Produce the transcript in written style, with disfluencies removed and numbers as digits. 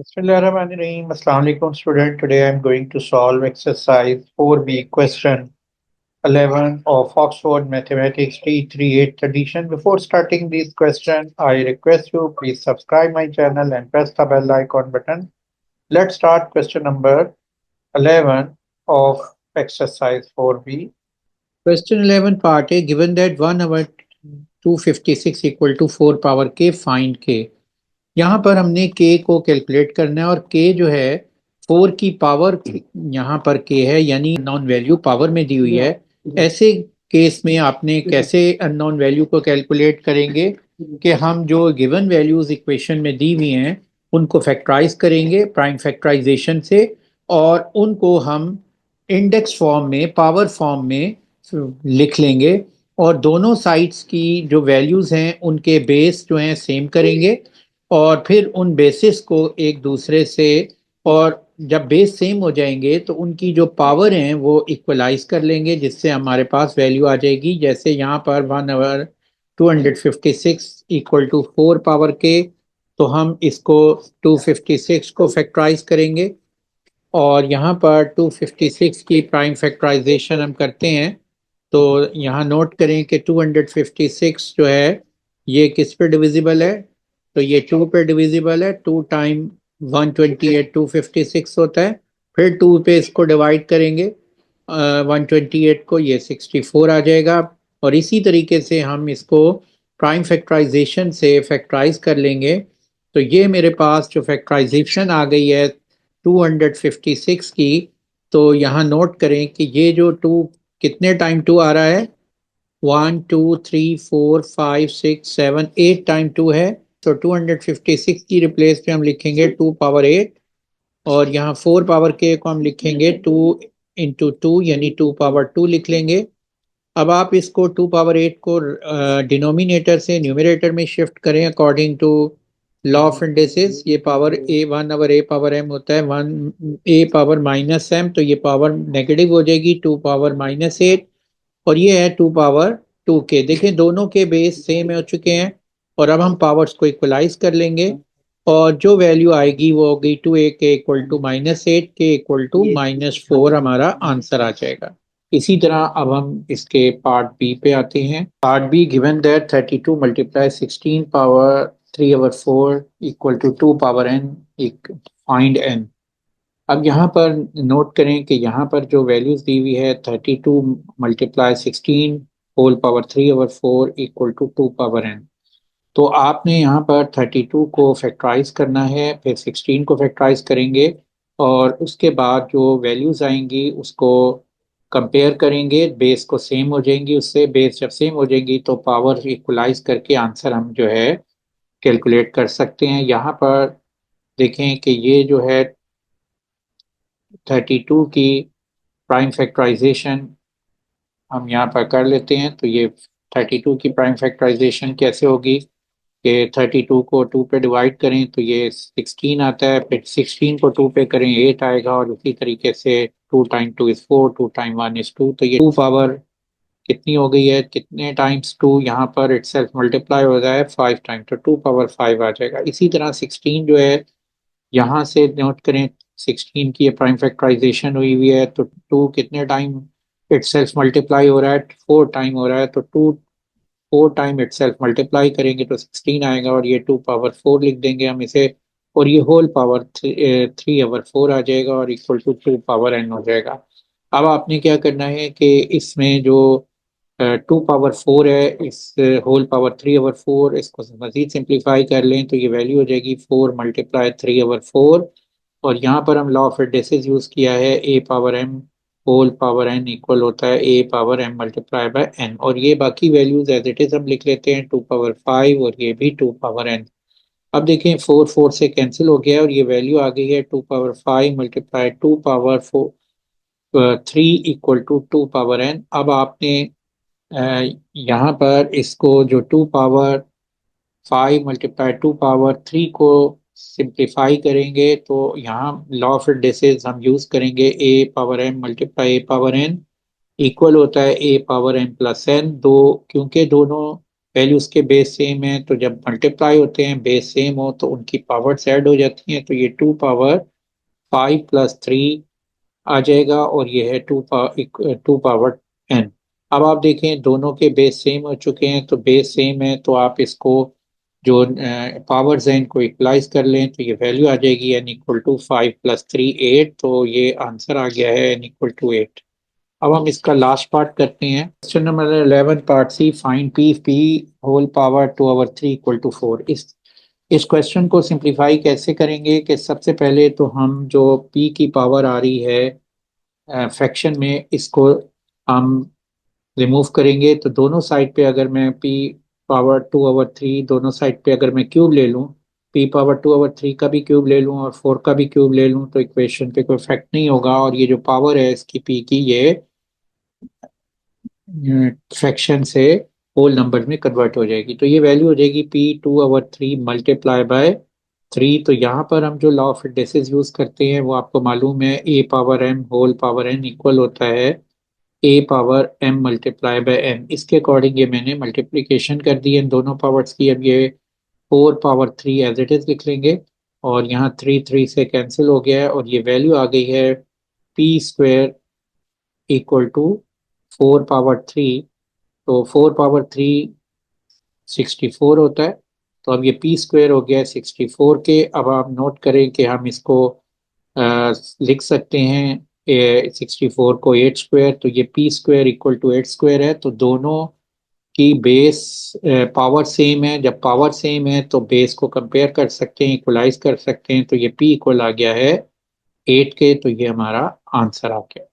Bismillahirrahmanirrahim. Assalamu alaikum student. Today I am going to solve exercise 4B question 11 of Oxford Mathematics T3 8th edition. Before starting this question, I request you please subscribe my channel and press the bell icon button. Let's start question number 11 of exercise 4B. Question 11 part A, given that 1 over 256 equal to 4 power k, find k. यहाँ पर हमने k को calculate करना है और k जो है 4 की पावर यहाँ पर k है, यानी नॉन वैल्यू पावर में दी हुई है। ऐसे केस में आपने कैसे अननोन वैल्यू को कैलकुलेट करेंगे कि हम जो गिवन वैल्यूज इक्वेशन में दी हुई हैं उनको फैक्टराइज करेंगे प्राइम फैक्टराइजेशन से, और उनको हम इंडेक्स फॉर्म में पावर फॉर्म में लिख लेंगे, और दोनों साइड्स की जो वैल्यूज हैं उनके बेस जो हैं सेम करेंगे, और फिर उन बेसिस को एक दूसरे से, और जब बेस सेम हो जाएंगे तो उनकी जो पावर हैं वो इक्वलाइज कर लेंगे, जिससे हमारे पास वैल्यू आ जाएगी। जैसे यहाँ पर 1/256 इक्वल टू 4 पावर के, तो हम इसको 256 को फैक्टराइज करेंगे, और यहाँ पर 256 की प्राइम फैक्टराइजेशन हम करते हैं। तो यहाँ नोट करें कि 256 जो है ये किस पे डिविजिबल है, तो ये 2 पे डिविजिबल है। 2 टाइम 128 256 होता है, फिर 2 पे इसको डिवाइड करेंगे 128 को, ये 64 आ जाएगा। और इसी तरीके से हम इसको प्राइम फैक्टराइजेशन से फैक्टराइज कर लेंगे, तो ये मेरे पास जो फैक्टराइजेशन आ गई है 256 की। तो यहाँ नोट करें कि ये जो 2 कितने टाइम 2 आ रहा है, 1 2 3 4 5 6 7 8 टाइम 2 है। तो 256 की रिप्लेस पे हम लिखेंगे 2 पावर 8, और यहाँ 4 पावर के को हम लिखेंगे 2 इंटू 2, यानी 2 पावर 2 लिख लेंगे। अब आप इसको 2 पावर 8 को डिनोमिनेटर से न्यूमरेटर में शिफ्ट करें according to law of indices. ये power a 1 over a power m होता है 1 ए पावर माइनस एम, तो ये पावर नेगेटिव हो जाएगी 2 पावर -8, और ये है 2 पावर 2 के। देखें दोनों के बेस सेम हो चुके हैं, और अब हम पावर्स को इक्वलाइज कर लेंगे, और जो वैल्यू आएगी वो होगी 2a के इक्वल टू -8 के इक्वल टू -4, हमारा आंसर आ जाएगा। इसी तरह अब हम इसके पार्ट बी पे आते हैं। Part B, given that 32 multiply 16 power 3/4 equal to 2 power n, find n। अब यहाँ पर नोट करें कि यहाँ पर जो वैल्यूज दी हुई है 32 multiply 16 whole power 3/4 equal to 2 power n। तो आपने यहाँ पर 32 को फैक्टराइज करना है, फिर 16 को फैक्टराइज करेंगे, और उसके बाद जो वैल्यूज आएंगी उसको कंपेयर करेंगे, बेस को सेम हो जाएंगी, उससे बेस जब सेम हो जाएंगी तो पावर इक्वलाइज करके आंसर हम जो है कैलकुलेट कर सकते हैं। यहाँ पर देखें कि ये जो है 32 की प्राइम फैक्टराइजेशन हम यहाँ पर कर लेते हैं। तो ये 32 की प्राइम फैक्टराइजेशन कैसे होगी कि 32 को 2 पे डिवाइड करें तो ये 16 आता है, फिर 16 को 2 पे करें 8 आएगा, और उसी तरीके से 2 टाइम 2 इज 4, 2 टाइम 1 इज 2। तो ये 2 पावर कितनी हो गई है, कितने टाइम्स 2 यहाँ पर इटसेल्फ मल्टीप्लाई हो जाए 5 टाइम, तो 2 पावर 5 आ जाएगा। इसी तरह 16 जो है यहाँ से नोट करें 16 की प्राइम फैक्टराइजेशन हुई है, तो 2 कितने टाइम इटसेल्फ मल्टीप्लाई हो रहा है, 4 टाइम हो रहा है, तो 2 4 टाइम इटसेल्फ मल्टीप्लाई करेंगे तो 16 आएगा, और ये 2 पावर 4 लिख देंगे हम इसे, और ये होल पावर 3/4 आ जाएगा, और इक्वल टू 2 पावर n हो जाएगा। अब आपने क्या करना है कि इसमें जो 2 पावर 4 है, इस होल पावर 3/4 इसको मजीद सिंप्लीफाई कर लें तो ये वैल्यू हो जाएगी 4 मल्टीप्लाई 3/4, और यहाँ पर हम लॉ ऑफ इंडिसेस यूज किया है a power m whole power n equal होता है a power m multiply by n, और ये बाकी वैल्यूज एज इट इज हम लिख लेते हैं 2 पावर 5, और ये भी 2 पावर एन। अब देखें 4 4 से कैंसिल हो गया, और ये वैल्यू आ गई है 2 power 5 multiply 2 power 3 equal to 2 power n. अब आपने यहाँ पर इसको जो 2 पावर 5 मल्टीप्लाई 2 पावर 3 को सिंप्लीफाई करेंगे, तो यहाँ लॉ ऑफ इंडिसेस हम यूज करेंगे ए पावर एम मल्टीप्लाई ए पावर एन इक्वल होता है a power N plus N. दो, क्योंकि दोनों वैल्यूज के बेस सेम है, तो जब मल्टीप्लाई होते हैं बेस सेम हो तो उनकी पावर्स ऐड हो जाती हैं, तो ये 2 पावर 5 + 3 आ जाएगा और ये है 2 पावर n। अब आप देखें दोनों के बेस सेम हो चुके हैं, तो बेस सेम है तो आप इसको जो पावर्स हैं इनको इक्वलाइज कर लें तो ये वैल्यू आ जाएगी n = 5 + 3 8। तो ये आंसर आ गया है n = 8। अब हम इसका लास्ट पार्ट करते हैं। Question number 11 part C, find p whole power 2/3 = 4। इस क्वेश्चन को सिंप्लीफाई कैसे करेंगे कि सबसे पहले तो हम जो p की पावर आ रही है फ्रैक्शन में, इसको हम रिमूव करेंगे। तो दोनों साइड पे अगर मैं p⁻2/3 दोनों साइड पे अगर मैं क्यूब ले लूँ, p⁻2/3 का भी क्यूब ले लूँ और 4 का भी क्यूब ले लूँ, तो इक्वेशन पे कोई इफेक्ट नहीं होगा और ये जो पावर है इसकी p की, ये फ्रैक्शन से होल नंबर में कन्वर्ट हो जाएगी। तो ये वैल्यू हो जाएगी p2/3 × 3। तो यहाँ पर हम जो लॉ ऑफ इंडेक्सेस यूज करते हैं वो आपको मालूम है, a⁻m whole power n equal होता है a⁻m × इसके अकॉर्डिंग ये मैंने मल्टीप्लीकेशन कर दी है इन दोनों पावर्स की। अब ये 4 पावर 3 एज इट इज लिख लेंगे और यहाँ 3 3 से कैंसिल हो गया है और ये वैल्यू आ गई है p² = 4 पावर 3। तो 4 पावर 3 64 होता है। तो अब ये p² हो गया है 64 के। अब आप नोट करें कि हम इसको लिख सकते हैं 64 को 8²। तो ये p² = 8² है। तो दोनों की बेस पावर सेम है। जब पावर सेम है तो बेस को कंपेयर कर सकते हैं, इक्वलाइज कर सकते हैं। तो ये p इक्वल आ गया है 8 के। तो ये हमारा आंसर आ गया।